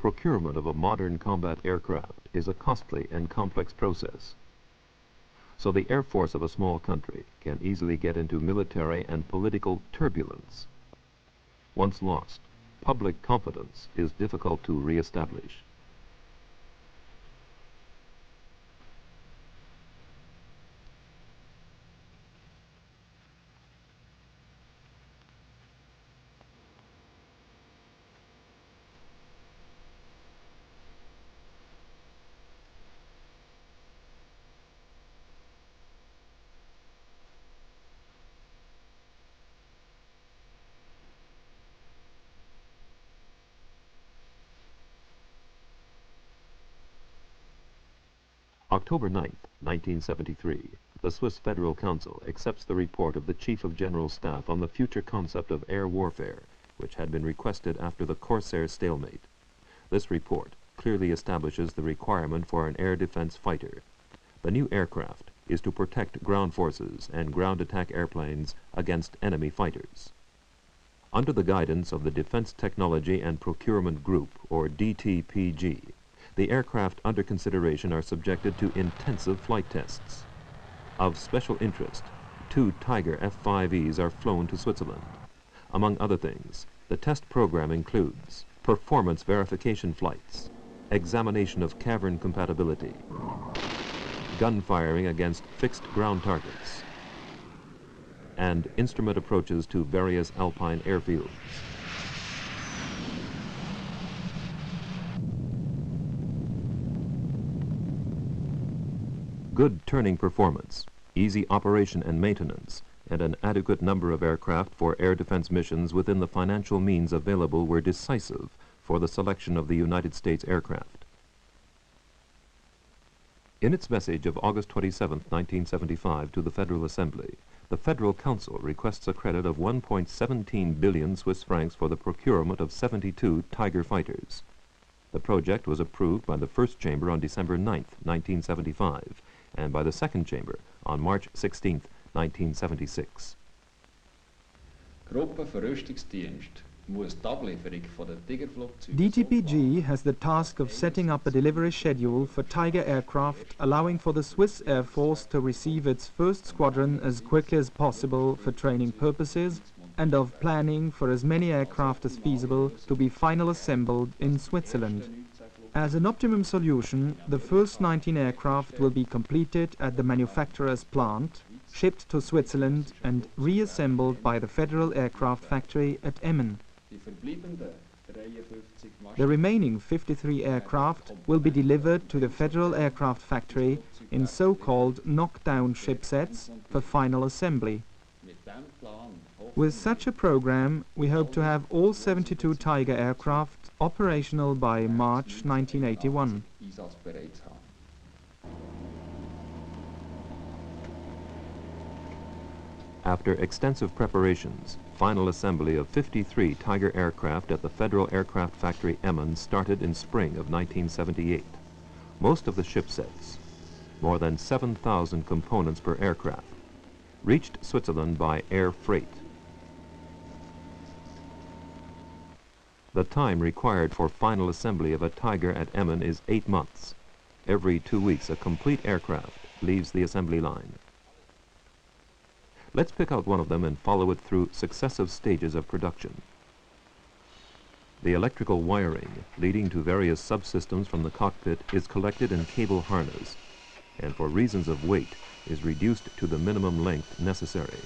procurement of a modern combat aircraft is a costly and complex process. So the Air Force of a small country can easily get into military and political turbulence. Once lost, public confidence is difficult to re-establish. October 9, 1973, the Swiss Federal Council accepts the report of the Chief of General Staff on the future concept of air warfare, which had been requested after the Corsair stalemate. This report clearly establishes the requirement for an air defense fighter. The new aircraft is to protect ground forces and ground attack airplanes against enemy fighters. Under the guidance of the Defense Technology and Procurement Group, or DTPG, the aircraft under consideration are subjected to intensive flight tests. Of special interest, 2 Tiger F-5Es are flown to Switzerland. Among other things, the test program includes performance verification flights, examination of cavern compatibility, gunfiring against fixed ground targets, and instrument approaches to various alpine airfields. Good turning performance, easy operation and maintenance, and an adequate number of aircraft for air defense missions within the financial means available were decisive for the selection of the United States aircraft. In its message of August 27, 1975 to the Federal Assembly, the Federal Council requests a credit of 1.17 billion Swiss francs for the procurement of 72 Tiger fighters. The project was approved by the First Chamber on December 9, 1975, and by the Second Chamber on March 16, 1976. DTPG has the task of setting up a delivery schedule for Tiger aircraft, allowing for the Swiss Air Force to receive its first squadron as quickly as possible for training purposes, and of planning for as many aircraft as feasible to be final assembled in Switzerland. As an optimum solution, the first 19 aircraft will be completed at the manufacturer's plant, shipped to Switzerland and reassembled by the Federal Aircraft Factory at Emmen. The remaining 53 aircraft will be delivered to the Federal Aircraft Factory in so-called knockdown shipsets for final assembly. With such a program, we hope to have all 72 Tiger aircraft operational by March 1981. After extensive preparations, final assembly of 53 Tiger aircraft at the Federal Aircraft Factory Emmen started in spring of 1978. Most of the shipsets, more than 7,000 components per aircraft, reached Switzerland by air freight. The time required for final assembly of a Tiger at Emmen is 8 months. Every 2 weeks, a complete aircraft leaves the assembly line. Let's pick out one of them and follow it through successive stages of production. The electrical wiring leading to various subsystems from the cockpit is collected in cable harness, and for reasons of weight is reduced to the minimum length necessary.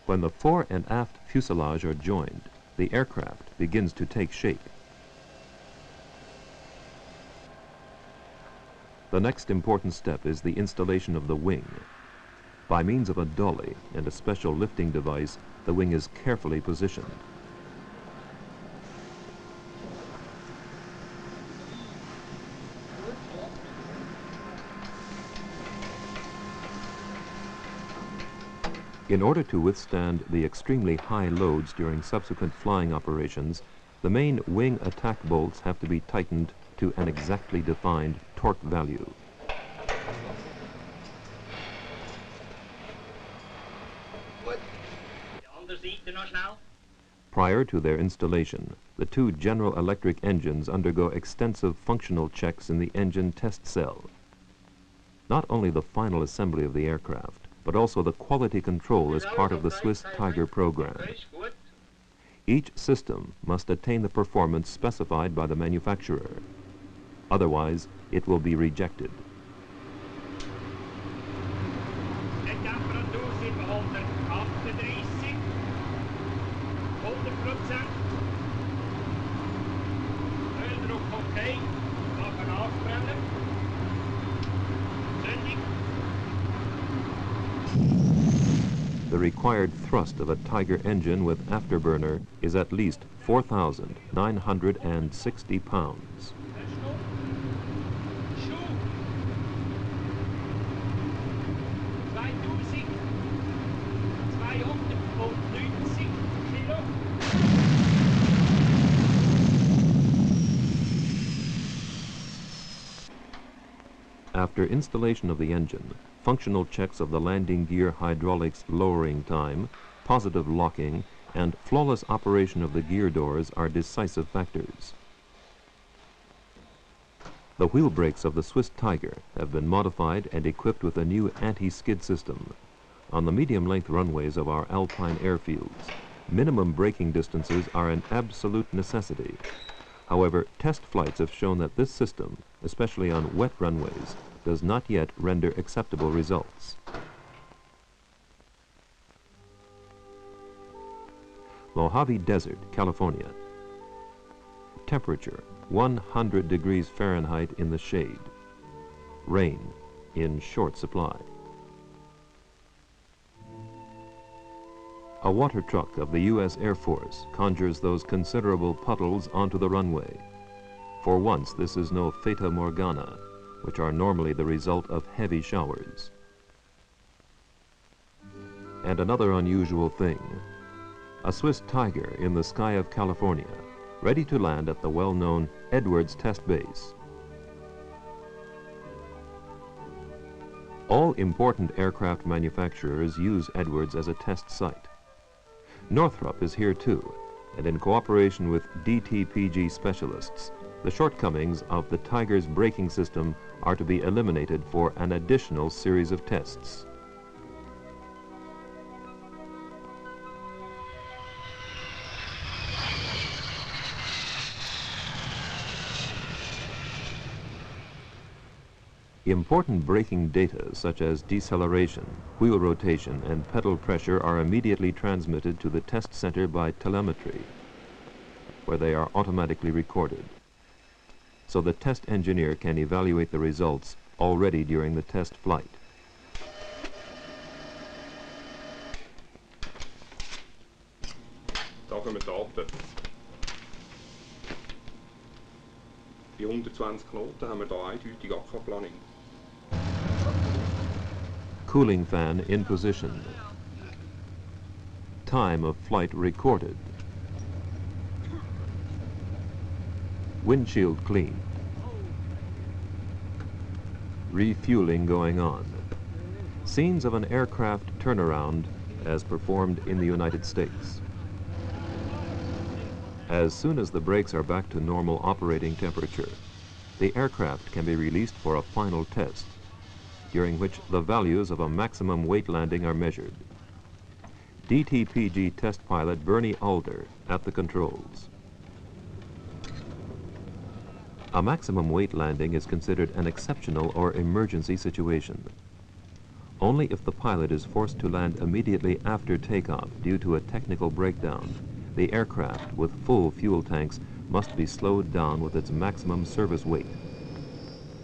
When the fore and aft fuselage are joined, the aircraft begins to take shape. The next important step is the installation of the wing. By means of a dolly and a special lifting device, the wing is carefully positioned. In order to withstand the extremely high loads during subsequent flying operations, the main wing attack bolts have to be tightened to an exactly defined torque value. Prior to their installation, the two General Electric engines undergo extensive functional checks in the engine test cell. Not only the final assembly of the aircraft, but also the quality control is part of the Swiss Tiger program. Each system must attain the performance specified by the manufacturer. Otherwise, it will be rejected. The required thrust of a Tiger engine with afterburner is at least 4,960 pounds. After installation of the engine, functional checks of the landing gear hydraulics lowering time, positive locking, and flawless operation of the gear doors are decisive factors. The wheel brakes of the Swiss Tiger have been modified and equipped with a new anti-skid system. On the medium-length runways of our alpine airfields, minimum braking distances are an absolute necessity. However, test flights have shown that this system, especially on wet runways, does not yet render acceptable results. Mojave Desert, California. Temperature, 100 degrees Fahrenheit in the shade. Rain in short supply. A water truck of the U.S. Air Force conjures those considerable puddles onto the runway. For once, this is no fata morgana, which are normally the result of heavy showers. And another unusual thing, a Swiss Tiger in the sky of California, ready to land at the well-known Edwards Test Base. All important aircraft manufacturers use Edwards as a test site. Northrop is here too, and in cooperation with DTPG specialists, the shortcomings of the Tiger's braking system are to be eliminated for an additional series of tests. Important braking data such as deceleration, wheel rotation, and pedal pressure are immediately transmitted to the test center by telemetry, where they are automatically recorded, so the test engineer can evaluate the results already during the test flight. Da gehen wir Daten. Bei 120 Knoten haben wir da eindeutig Aquaplaning. Cooling fan in position. Time of flight recorded. Windshield cleaned. Refueling going on. Scenes of an aircraft turnaround as performed in the United States. As soon as the brakes are back to normal operating temperature, the aircraft can be released for a final test, during which the values of a maximum weight landing are measured. DTPG test pilot Bernie Alder at the controls. A maximum weight landing is considered an exceptional or emergency situation. Only if the pilot is forced to land immediately after takeoff due to a technical breakdown, the aircraft with full fuel tanks must be slowed down with its maximum service weight.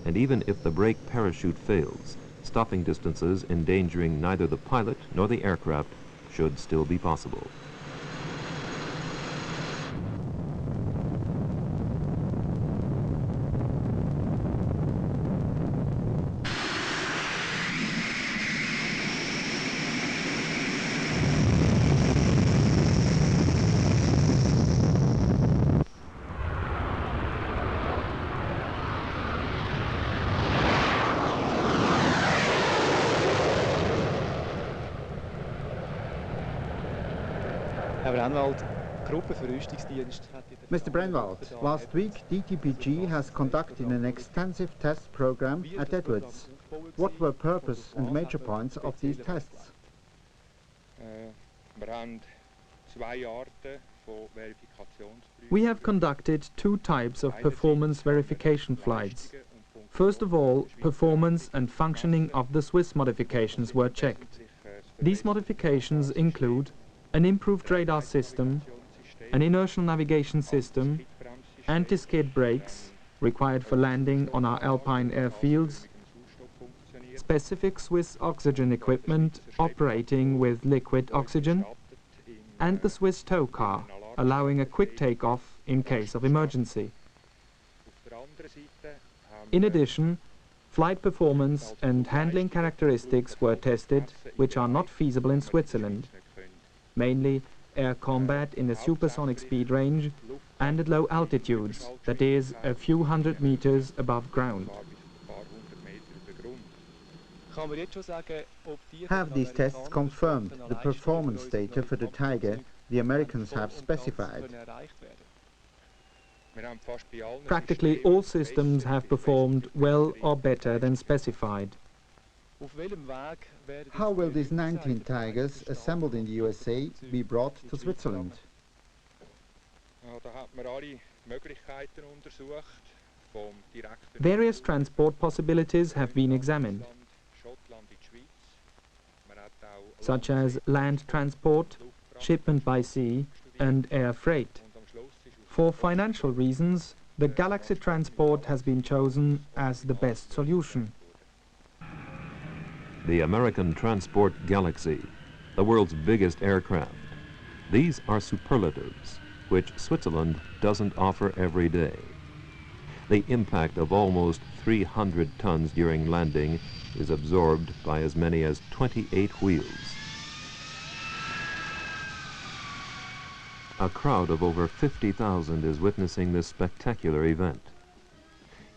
And even if the brake parachute fails, stopping distances endangering neither the pilot nor the aircraft should still be possible. Herr Anwalt, Mr. Brenwald, last week DTPG has conducted an extensive test program at Edwards. What were purpose and major points of these tests? We have conducted two types of performance verification flights. First of all, performance and functioning of the Swiss modifications were checked. These modifications include an improved radar system, an inertial navigation system, anti-skid brakes required for landing on our alpine airfields, specific Swiss oxygen equipment operating with liquid oxygen, and the Swiss tow car, allowing a quick takeoff in case of emergency. In addition, flight performance and handling characteristics were tested which are not feasible in Switzerland, mainly air combat in a supersonic speed range and at low altitudes, that is, a few hundred meters above ground. Have these tests confirmed the performance data for the Tiger the Americans have specified? Practically all systems have performed well or better than specified. How will these 19 Tigers assembled in the USA be brought to Switzerland? Various transport possibilities have been examined, such as land transport, shipment by sea, and air freight. For financial reasons, the Galaxy transport has been chosen as the best solution. The American Transport Galaxy, the world's biggest aircraft. These are superlatives, which Switzerland doesn't offer every day. The impact of almost 300 tons during landing is absorbed by as many as 28 wheels. A crowd of over 50,000 is witnessing this spectacular event.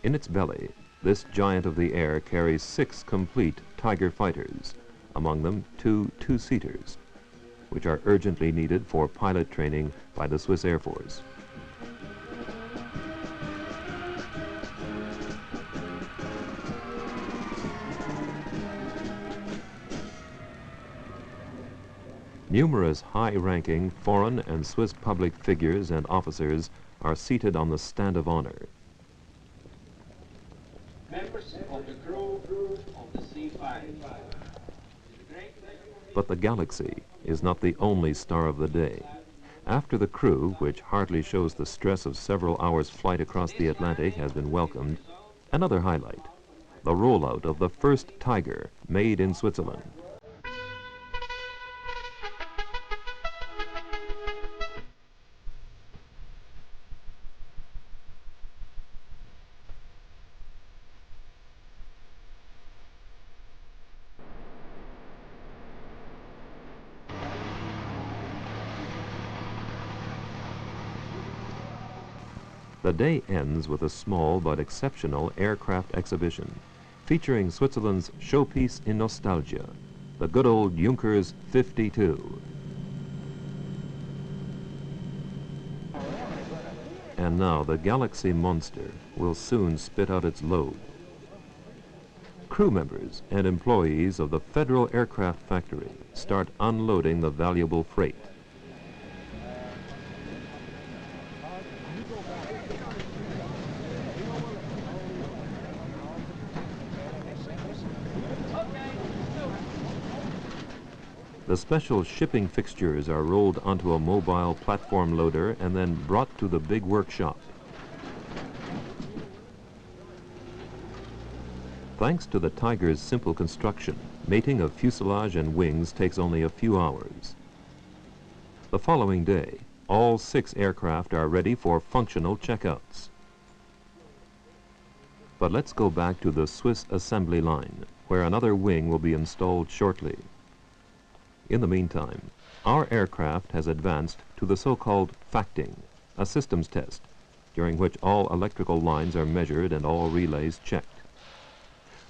In its belly, this giant of the air carries 6 complete Tiger fighters, among them 2 two-seaters, which are urgently needed for pilot training by the Swiss Airforce. Numerous high-ranking foreign and Swiss public figures and officers are seated on the stand of honor. Members of the crew of the C-5. But the Galaxy is not the only star of the day. After the crew, which hardly shows the stress of several hours' flight across the Atlantic, has been welcomed, another highlight, the rollout of the first Tiger made in Switzerland. The day ends with a small but exceptional aircraft exhibition featuring Switzerland's showpiece in nostalgia, the good old Junkers 52. And now the Galaxy monster will soon spit out its load. Crew members and employees of the Federal Aircraft Factory start unloading the valuable freight. The special shipping fixtures are rolled onto a mobile platform loader and then brought to the big workshop. Thanks to the Tiger's simple construction, mating of fuselage and wings takes only a few hours. The following day, all 6 aircraft are ready for functional checkouts. But let's go back to the Swiss assembly line, where another wing will be installed shortly. In the meantime, our aircraft has advanced to the so-called facting, a systems test, during which all electrical lines are measured and all relays checked.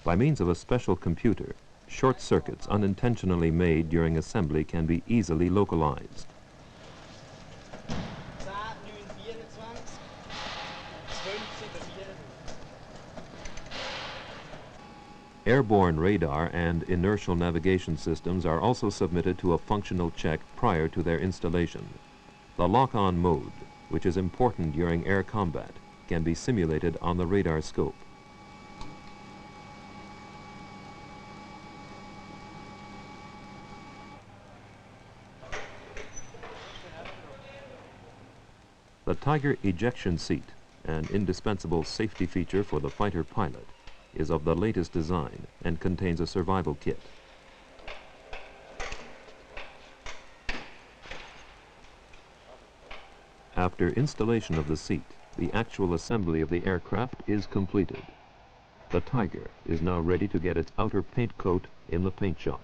By means of a special computer, short circuits unintentionally made during assembly can be easily localized. Airborne radar and inertial navigation systems are also submitted to a functional check prior to their installation. The lock-on mode, which is important during air combat, can be simulated on the radar scope. The Tiger ejection seat, an indispensable safety feature for the fighter pilot, is of the latest design and contains a survival kit. After installation of the seat, the actual assembly of the aircraft is completed. The Tiger is now ready to get its outer paint coat in the paint shop.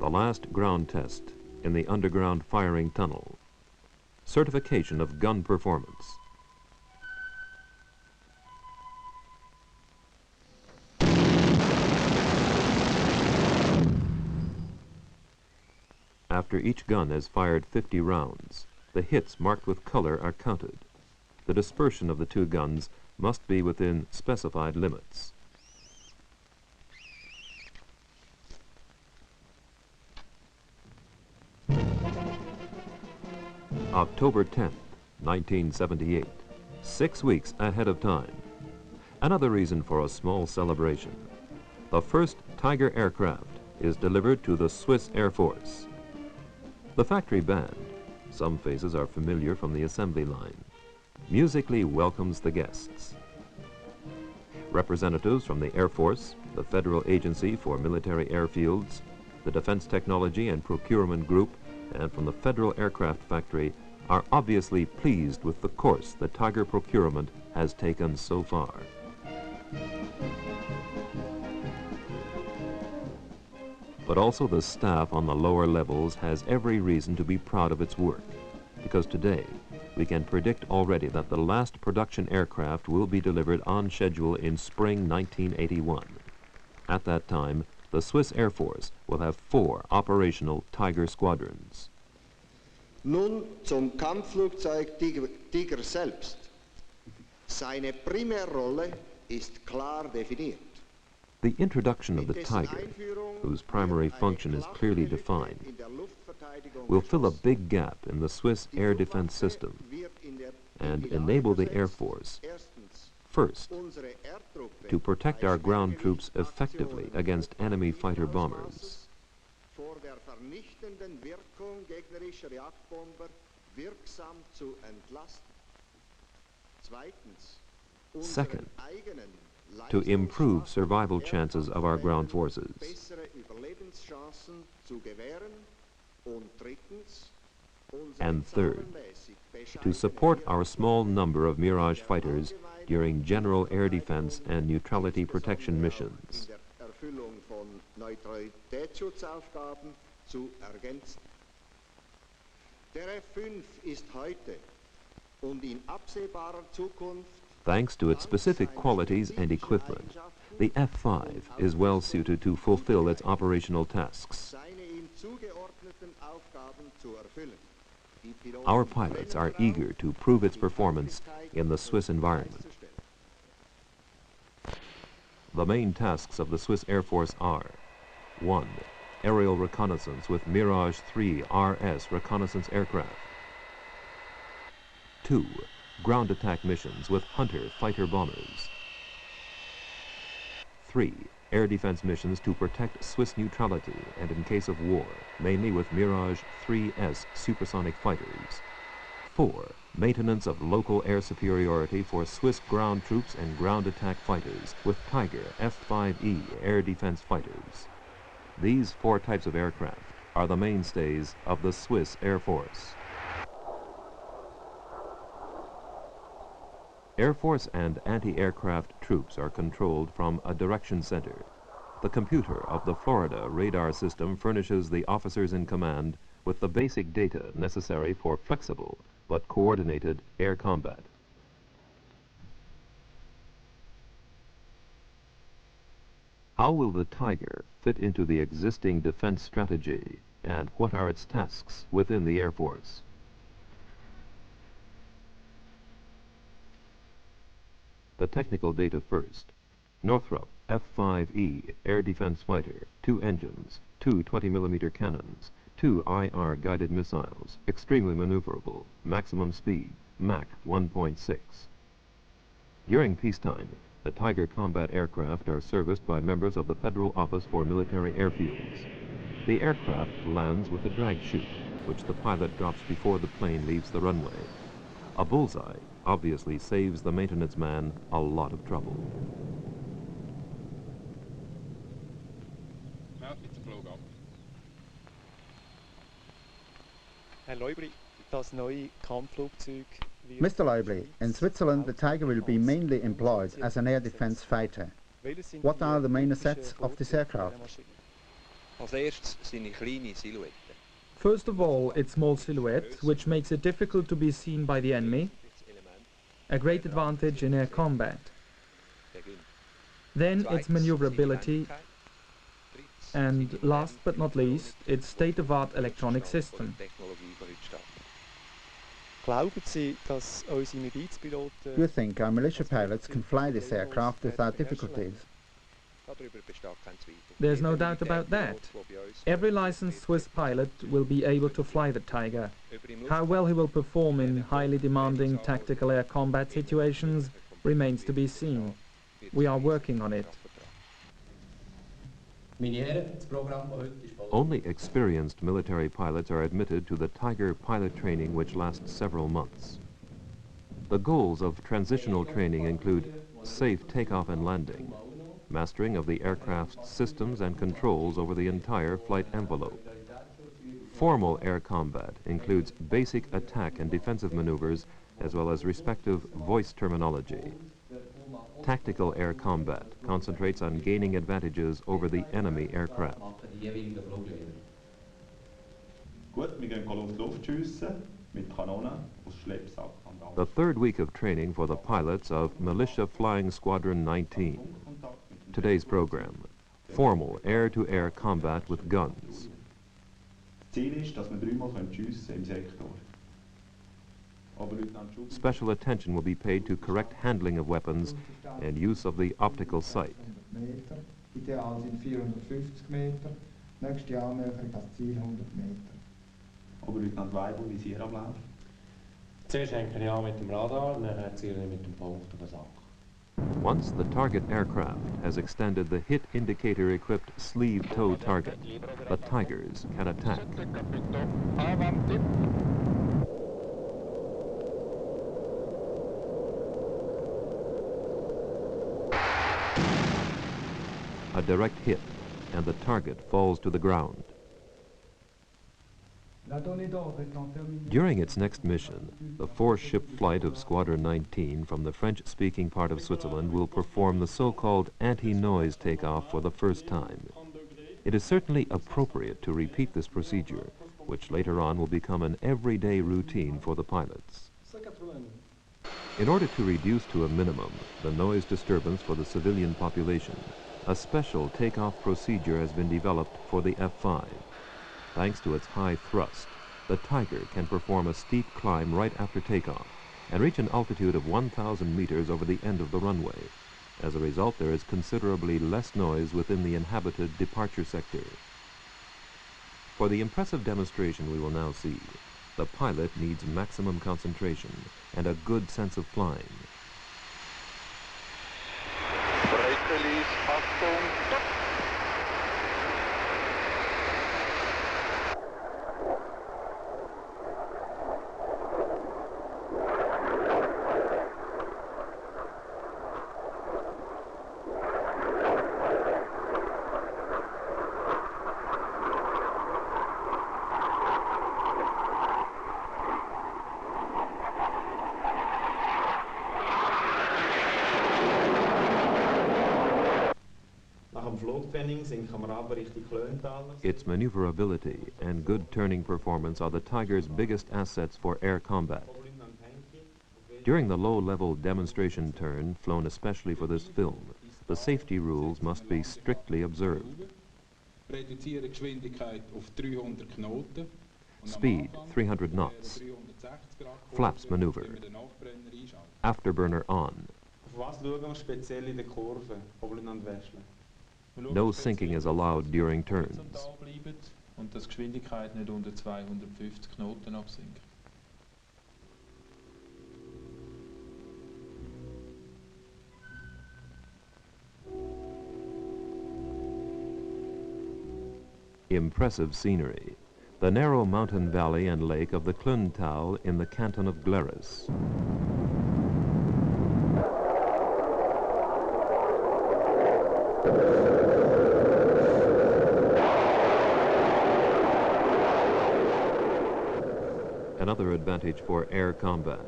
The last ground test in the underground firing tunnel. Certification of gun performance. After each gun has fired 50 rounds, the hits marked with color are counted. The dispersion of the two guns must be within specified limits. October 10th, 1978, 6 weeks ahead of time. Another reason for a small celebration. The first Tiger aircraft is delivered to the Swiss Air Force. The factory band, some faces are familiar from the assembly line, musically welcomes the guests. Representatives from the Air Force, the Federal Agency for Military Airfields, the Defense Technology and Procurement Group, and from the Federal Aircraft Factory are obviously pleased with the course the Tiger procurement has taken so far. But also the staff on the lower levels has every reason to be proud of its work, because today we can predict already that the last production aircraft will be delivered on schedule in spring 1981. At that time, the Swiss Air Force will have 4 operational Tiger squadrons. Nun zum Kampfflugzeug Tiger selbst. Seine Primärrolle ist klar definiert. The introduction of the Tiger, whose primary function is clearly defined, will fill a big gap in the Swiss air defense system and enable the Air Force, first, to protect our ground troops effectively against enemy fighter bombers. Vor der vernichtenden Wirkung gegnerischer Jagdbomber wirksam zu entlasten. Zweitens, Second, to improve survival chances of our ground forces. bessere Überlebenschancen zu gewähren. Und drittens, And third, to support our small number of Mirage fighters during general air defense and neutrality protection missions. in der Erfüllung von Neutralitätsschutzaufgaben zu ergänzen. Der F-5 ist heute und in absehbarer Zukunft Thanks to its specific qualities and equipment, the F-5 is well suited to fulfill its operational tasks. Our pilots are eager to prove its performance in the Swiss environment. The main tasks of the Swiss Air Force are: 1. Aerial reconnaissance with MIRAGE 3 RS reconnaissance aircraft. 2. Ground attack missions with Hunter fighter bombers. 3. Air defense missions to protect Swiss neutrality and in case of war, mainly with MIRAGE 3S supersonic fighters. 4. Maintenance of local air superiority for Swiss ground troops and ground attack fighters with Tiger F-5E air defense fighters. These 4 types of aircraft are the mainstays of the Swiss Air Force. Air Force and anti-aircraft troops are controlled from a direction center. The computer of the Florida radar system furnishes the officers in command with the basic data necessary for flexible but coordinated air combat. How will the Tiger fit into the existing defense strategy, and what are its tasks within the Air Force? The technical data first. Northrop F-5E air defense fighter, 2 engines, 2 20mm cannons, 2 IR guided missiles, extremely maneuverable, maximum speed, Mach 1.6. During peacetime, the Tiger combat aircraft are serviced by members of the Federal Office for Military Airfields. The aircraft lands with a drag chute, which the pilot drops before the plane leaves the runway. A bullseye obviously saves the maintenance man a lot of trouble. Mr. Leubli, in Switzerland the Tiger will be mainly employed as an air defense fighter. What are the main assets of this aircraft? First of all, its small silhouette, which makes it difficult to be seen by the enemy, a great advantage in air combat. Then its maneuverability, and last but not least, its state-of-the-art electronic system. Do you think our militia pilots can fly this aircraft without difficulties? There's no doubt about that. Every licensed Swiss pilot will be able to fly the Tiger. How well he will perform in highly demanding tactical air combat situations remains to be seen. We are working on it. Only experienced military pilots are admitted to the Tiger pilot training, which lasts several months. The goals of transitional training include safe takeoff and landing, mastering of the aircraft's systems and controls over the entire flight envelope. Formal air combat includes basic attack and defensive maneuvers, as well as respective voice terminology. Tactical air combat concentrates on gaining advantages over the enemy aircraft. The 3rd week of training for the pilots of Militia Flying Squadron 19. Today's program: formal air-to-air combat with guns. Special attention will be paid to correct handling of weapons and use of the optical sight. Once the target aircraft has extended the hit indicator-equipped sleeve tow target, the Tigers can attack. A direct hit, and the target falls to the ground. During its next mission, the 4-ship flight of Squadron 19 from the French-speaking part of Switzerland will perform the so-called anti-noise takeoff for the first time. It is certainly appropriate to repeat this procedure, which later on will become an everyday routine for the pilots. In order to reduce to a minimum the noise disturbance for the civilian population, a special takeoff procedure has been developed for the F-5. Thanks to its high thrust, the Tiger can perform a steep climb right after takeoff and reach an altitude of 1,000 meters over the end of the runway. As a result, there is considerably less noise within the inhabited departure sector. For the impressive demonstration we will now see, the pilot needs maximum concentration and a good sense of flying. Brake release, Achtung, stop. Its maneuverability and good turning performance are the Tiger's biggest assets for air combat. During the low-level demonstration turn, flown especially for this film, the safety rules must be strictly observed. Speed 300 knots. Flaps maneuver. Afterburner on. No sinking is allowed during turns. Impressive scenery. The narrow mountain valley and lake of the Klöntal in the canton of Glarus. Another advantage for air combat,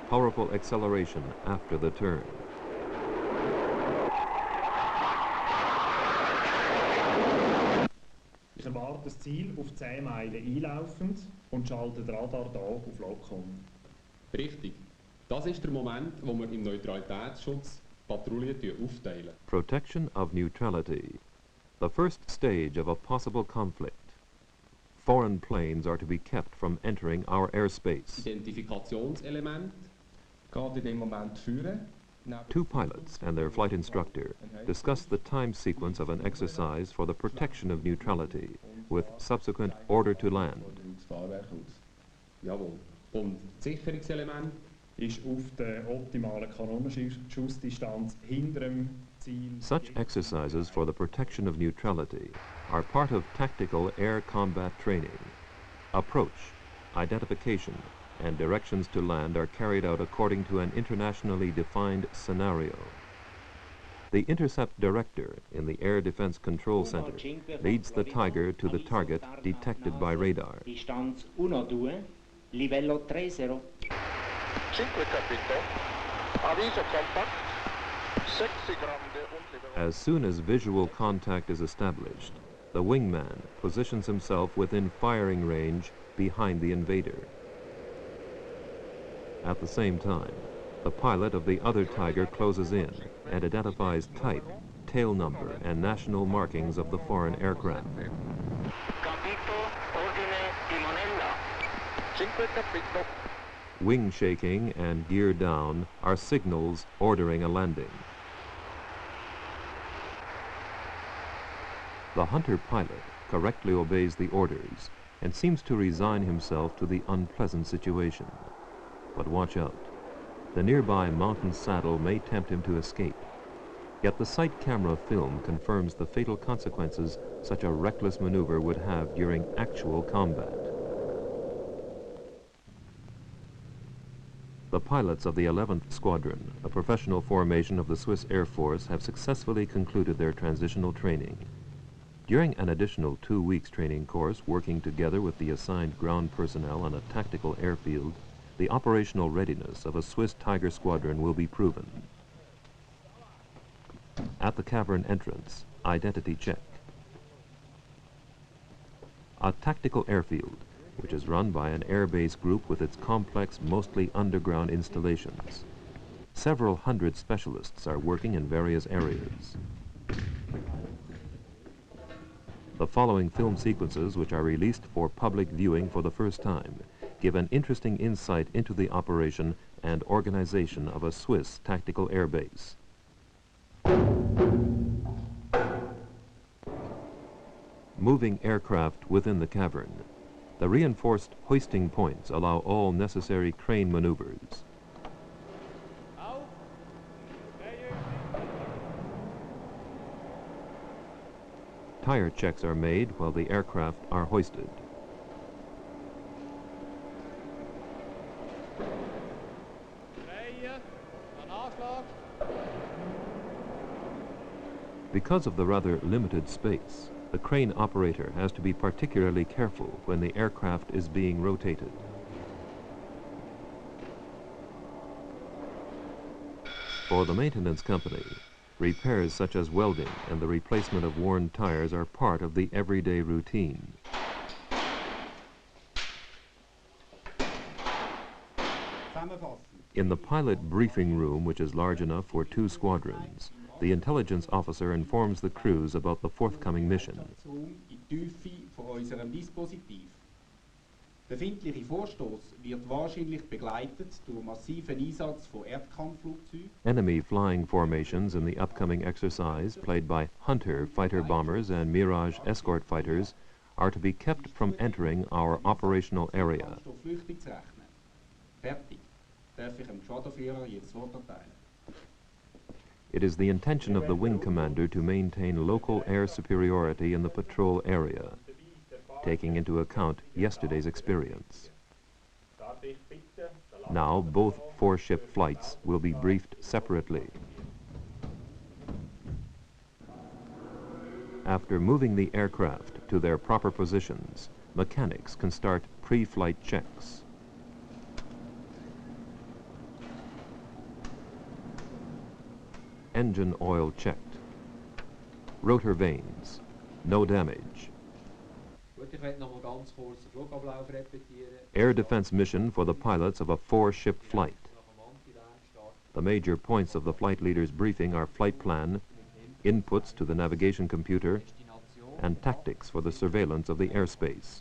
powerful acceleration after the turn. Ich erwarte das Ziel auf 10 Meilen einlaufend und schalte den Radar da auf Lockheed. Richtig. Das ist der Moment, wo wir im Neutralitätsschutz Patrouillen aufteilen. Protection of neutrality, the first stage of a possible conflict. Foreign planes are to be kept from entering our airspace. Identifikationselement geht in dem Moment führen. Two pilots and their flight instructor discuss the time sequence of an exercise for the protection of neutrality with subsequent order to land. Jawohl. Und Sicherungselement ist auf der optimalen Kanonenschussdistanz hinter dem Ziel. Such exercises for the protection of neutrality are part of tactical air combat training. Approach, identification, and directions to land are carried out according to an internationally defined scenario. The intercept director in the Air Defense Control Center leads the Tiger to the target detected by radar. Distanza 1-2, livello 30. 5 capito, avviso contact, 6 grande und livello. As soon as visual contact is established, the wingman positions himself within firing range behind the invader. At the same time, the pilot of the other Tiger closes in and identifies type, tail number, and national markings of the foreign aircraft. Capito, ordine, timonella. 5 capito. Wing shaking and gear down are signals ordering a landing. The Hunter pilot correctly obeys the orders and seems to resign himself to the unpleasant situation. But watch out. The nearby mountain saddle may tempt him to escape. Yet the sight camera film confirms the fatal consequences such a reckless maneuver would have during actual combat. The pilots of the 11th Squadron, a professional formation of the Swiss Air Force, have successfully concluded their transitional training. During an additional 2 weeks training course, working together with the assigned ground personnel on a tactical airfield, the operational readiness of a Swiss Tiger squadron will be proven. At the cavern entrance, identity check. A tactical airfield, which is run by an airbase group with its complex, mostly underground installations. Several hundred specialists are working in various areas. The following film sequences, which are released for public viewing for the first time, give an interesting insight into the operation and organization of a Swiss tactical air base. Moving aircraft within the cavern. The reinforced hoisting points allow all necessary crane maneuvers. Tire checks are made while the aircraft are hoisted. Because of the rather limited space, the crane operator has to be particularly careful when the aircraft is being rotated. For the maintenance company, repairs such as welding and the replacement of worn tires are part of the everyday routine. In the pilot briefing room, which is large enough for 2 squadrons, the intelligence officer informs the crews about the forthcoming mission. Befindliche Vorstoß wird wahrscheinlich begleitet durch massiven Einsatz von Erdkampfflugzeugen. Enemy flying formations in the upcoming exercise, played by Hunter fighter bombers and Mirage escort fighters, are to be kept from entering our operational area. Fertig. Darf ich dem Geschwaderführer jetzt Wort erteilen? It is the intention of the wing commander to maintain local air superiority in the patrol area, taking into account yesterday's experience. Now both 4-ship flights will be briefed separately. After moving the aircraft to their proper positions, mechanics can start pre-flight checks. Engine oil checked. Rotor vanes, no damage. Air defense mission for the pilots of a 4-ship flight. The major points of the flight leader's briefing are flight plan, inputs to the navigation computer, and tactics for the surveillance of the airspace.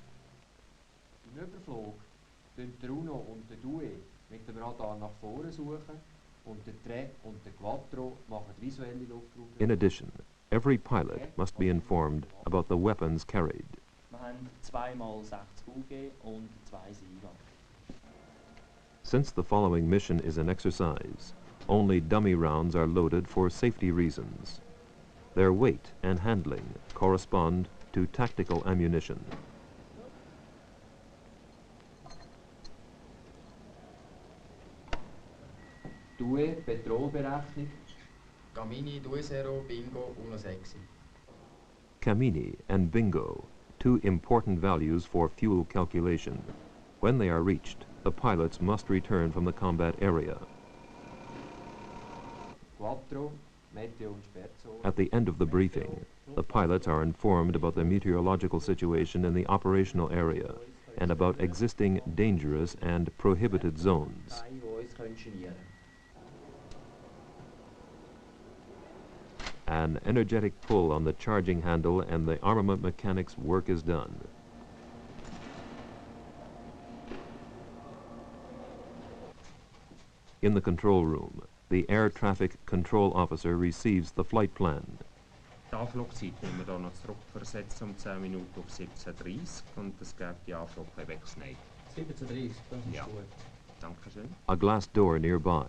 In addition, every pilot must be informed about the weapons carried. Since the following mission is an exercise, only dummy rounds are loaded for safety reasons. Their weight and handling correspond to tactical ammunition. Due Petrolberechnung. Camini 20 Bingo 16. Camini and Bingo, 2 important values for fuel calculation. When they are reached, the pilots must return from the combat area. Quattro, meteo und Sperrzone. At the end of the briefing, the pilots are informed about the meteorological situation in the operational area and about existing dangerous and prohibited zones. An energetic pull on the charging handle and the armament mechanic's work is done. In the control room, the air traffic control officer receives the flight plan. Die Anflugzeit müssen wir hier noch zurückversetzen 10 Minuten auf 17:30 und das gibt die Anflugwechsel. 17:30, das ist Ja. gut. Dankeschön. A glass door nearby.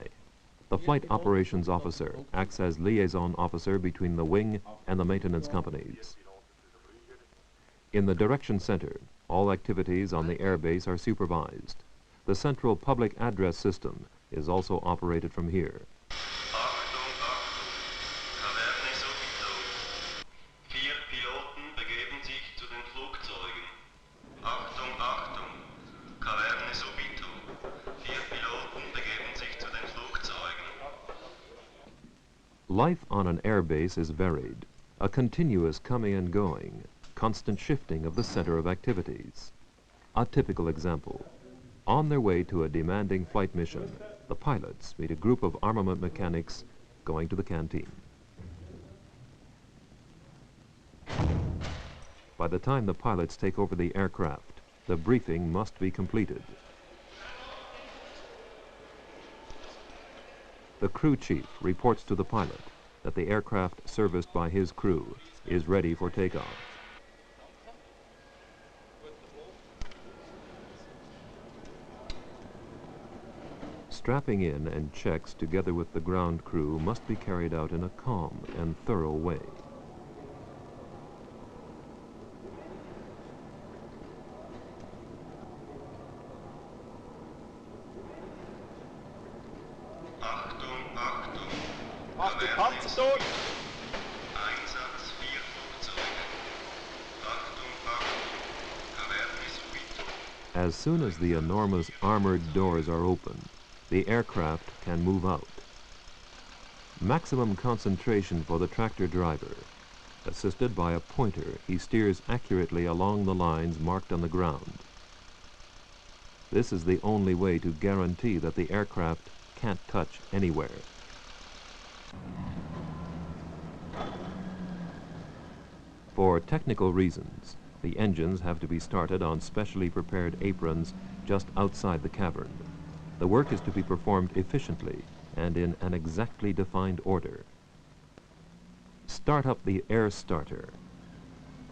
The flight operations officer acts as liaison officer between the wing and the maintenance companies. In the direction center, all activities on the airbase are supervised. The central public address system is also operated from here. Life on an airbase is varied, a continuous coming and going, constant shifting of the center of activities. A typical example. On their way to a demanding flight mission, The pilots meet a group of armament mechanics going to the canteen. By the time the pilots take over the aircraft, the briefing must be completed. The crew chief reports to the pilot that the aircraft serviced by his crew is ready for takeoff. Strapping in and checks together with the ground crew must be carried out in a calm and thorough way. Mach die Panzer durch! Einsatz 4 Flugzeuge. Achtung, Achtung, Averni subito. As soon as the enormous armored doors are open, the aircraft can move out. Maximum concentration for the tractor driver. Assisted by a pointer, he steers accurately along the lines marked on the ground. This is the only way to guarantee that the aircraft can't touch anywhere. For technical reasons, the engines have to be started on specially prepared aprons just outside the cavern. The work is to be performed efficiently and in an exactly defined order. Start up the air starter.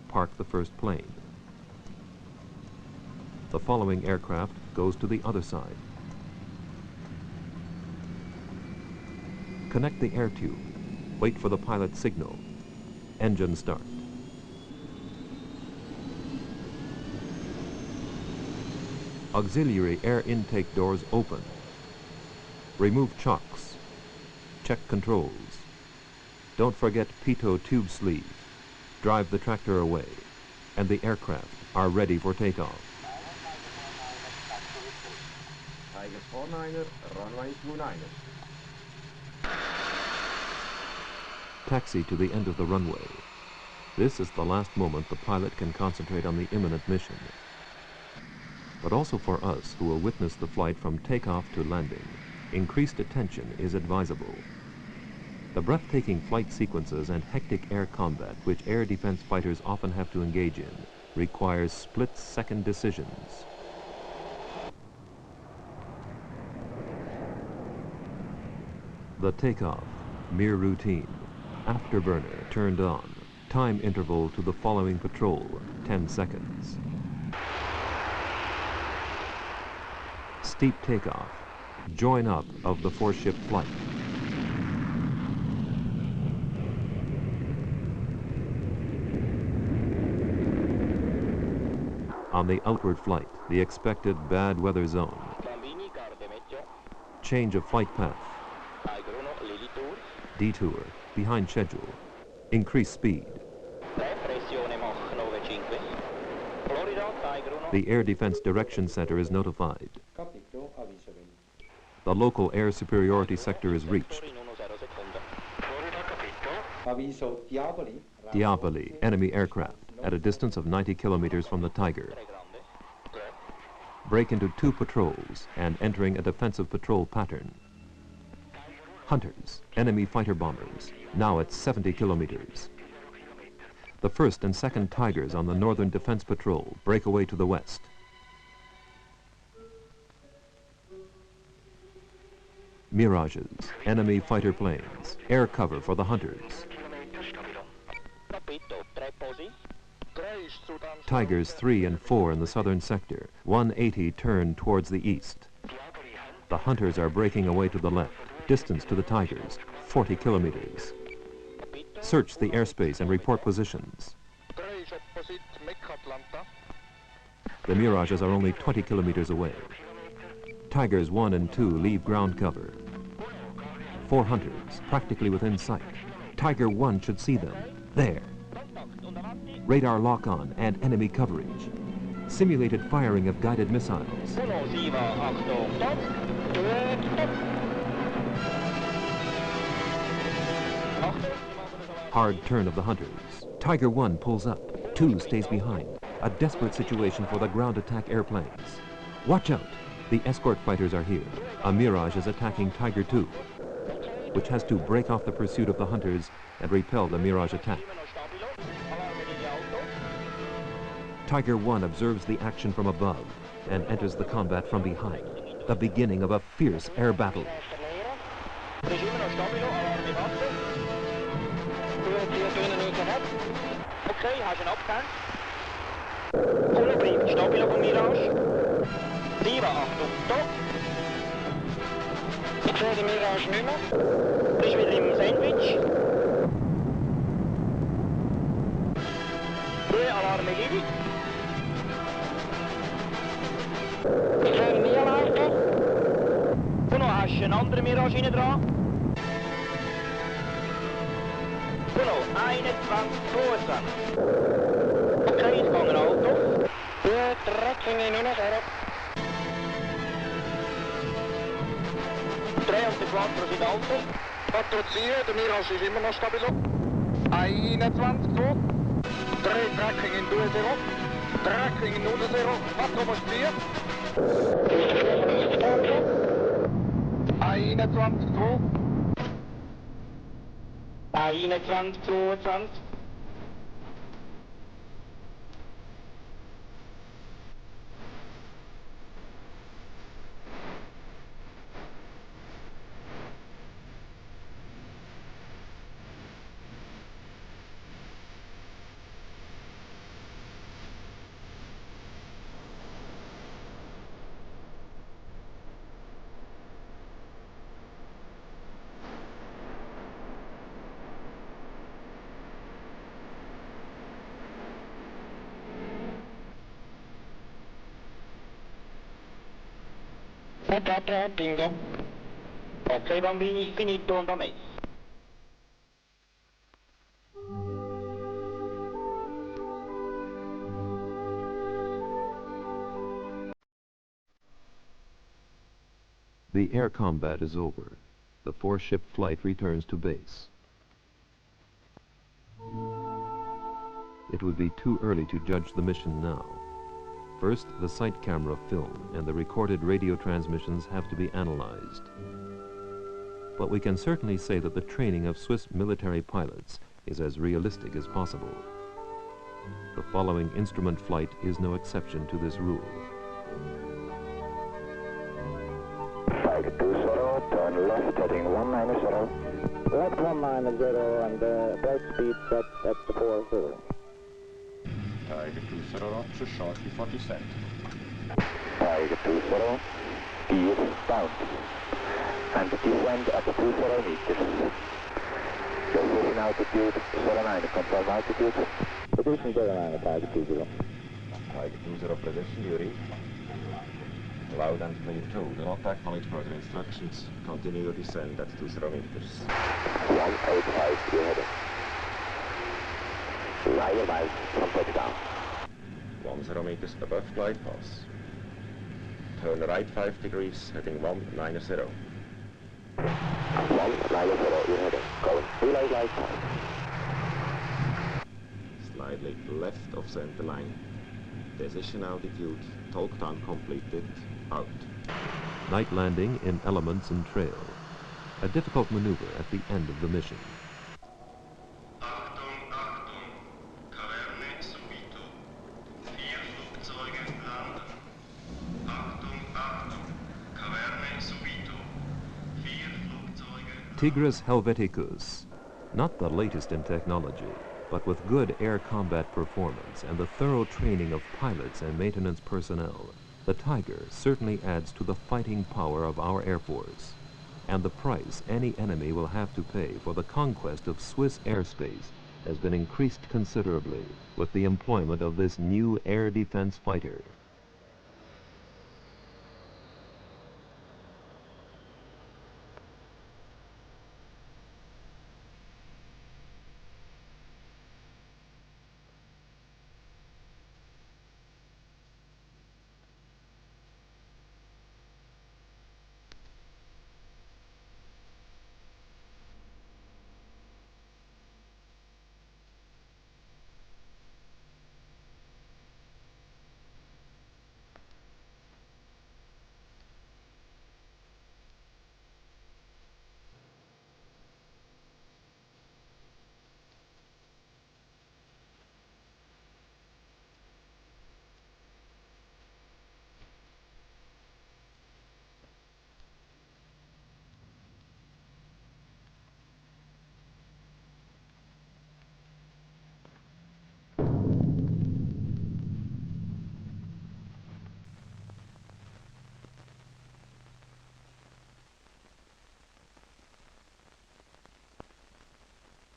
Park the first plane. The following aircraft goes to the other side. Connect the air tube. Wait for the pilot's signal. Engine start. Auxiliary air intake doors open. Remove chocks. Check controls. Don't forget pitot tube sleeve. Drive the tractor away. And the aircraft are ready for takeoff. Tigers 49er, runway 29er. Taxi to the end of the runway. This is the last moment the pilot can concentrate on the imminent mission. But also for us who will witness the flight from takeoff to landing, increased attention is advisable. The breathtaking flight sequences and hectic air combat which air defense fighters often have to engage in requires split-second decisions. The takeoff, mere routine. Afterburner turned on. Time interval to the following patrol, 10 seconds. Steep takeoff. Join up of the four-ship flight. On the outward flight, the expected bad weather zone. Change of flight path. Detour, behind schedule. Increase speed. The Air Defense Direction Center is notified. The local air superiority sector is reached. Diaboli, enemy aircraft, at a distance of 90 kilometers from the Tiger. Break into 2 patrols and entering a defensive patrol pattern. Hunters, enemy fighter bombers, now at 70 kilometers. The 1st and 2nd Tigers on the Northern Defense Patrol break away to the west. Mirages, enemy fighter planes, air cover for the Hunters. Tigers 3 and 4 in the southern sector, 180 turn towards the east. The Hunters are breaking away to the left, distance to the Tigers, 40 kilometers. Search the airspace and report positions. The Mirages are only 20 kilometers away. Tigers 1 and 2 leave ground cover. 4 Hunters, practically within sight. Tiger 1 should see them. There. Radar lock-on and enemy coverage. Simulated firing of guided missiles. Hard turn of the Hunters. Tiger 1 pulls up. 2 stays behind. A desperate situation for the ground attack airplanes. Watch out! The escort fighters are here. A Mirage is attacking Tiger II, which has to break off the pursuit of the hunters and repel the Mirage attack. Tiger I observes the action from above and enters the combat from behind, the beginning of a fierce air battle. Okay, hast een opgang. Volle blijft stabiel op een Mirage. 7, Achtung, stop. Ik zie de Mirage niet meer. Is weer im Sandwich. 2, Alarm Gili. Ik zie niet alarm. En dan hast je een andere Mirage in dran. Hallo, 21, 22. Oké, ik ga een auto. De trekking in 1 0. 3 op de 4 in de auto. Wat tot zie je, de Mirage is immer nog stabiel. 21, 2. 3 trekking in 2 0. Trekking in 0 0. Wat op 4. 21, 2. 21, 22. Bingo. Ok bambini, finito da me. The air combat is over. The 4-ship flight returns to base. It would be too early to judge the mission now. First, the sight camera film and the recorded radio transmissions have to be analyzed. But we can certainly say that the training of Swiss military pilots is as realistic as possible. The following instrument flight is no exception to this rule. Tiger 20, turn left heading 190. Left 190 and approach speed set at 40. Tiger 20, roger, shortly for descent. Tiger 20, gear down. And descend at 20 meters. Position altitude 09, confirm altitude. Position 09, Tiger 20. Tiger 20, position, Yuri. Loud and clear 2, do not acknowledge further instructions. Continue your descent at 20 meters. 185, you're heading. Right about from touchdown. 10 meters above glide path. Turn right 5 degrees, heading 190. 190, you're heading. Going below glide path. Slightly left of center line. Decision altitude, talk time completed, out. Night landing in elements and trail. A difficult maneuver at the end of the mission. TIGRIS Helveticus, not the latest in technology, but with good air combat performance and the thorough training of pilots and maintenance personnel, the Tiger certainly adds to the fighting power of our Air Force, and the price any enemy will have to pay for the conquest of Swiss airspace has been increased considerably with the employment of this new air defense fighter.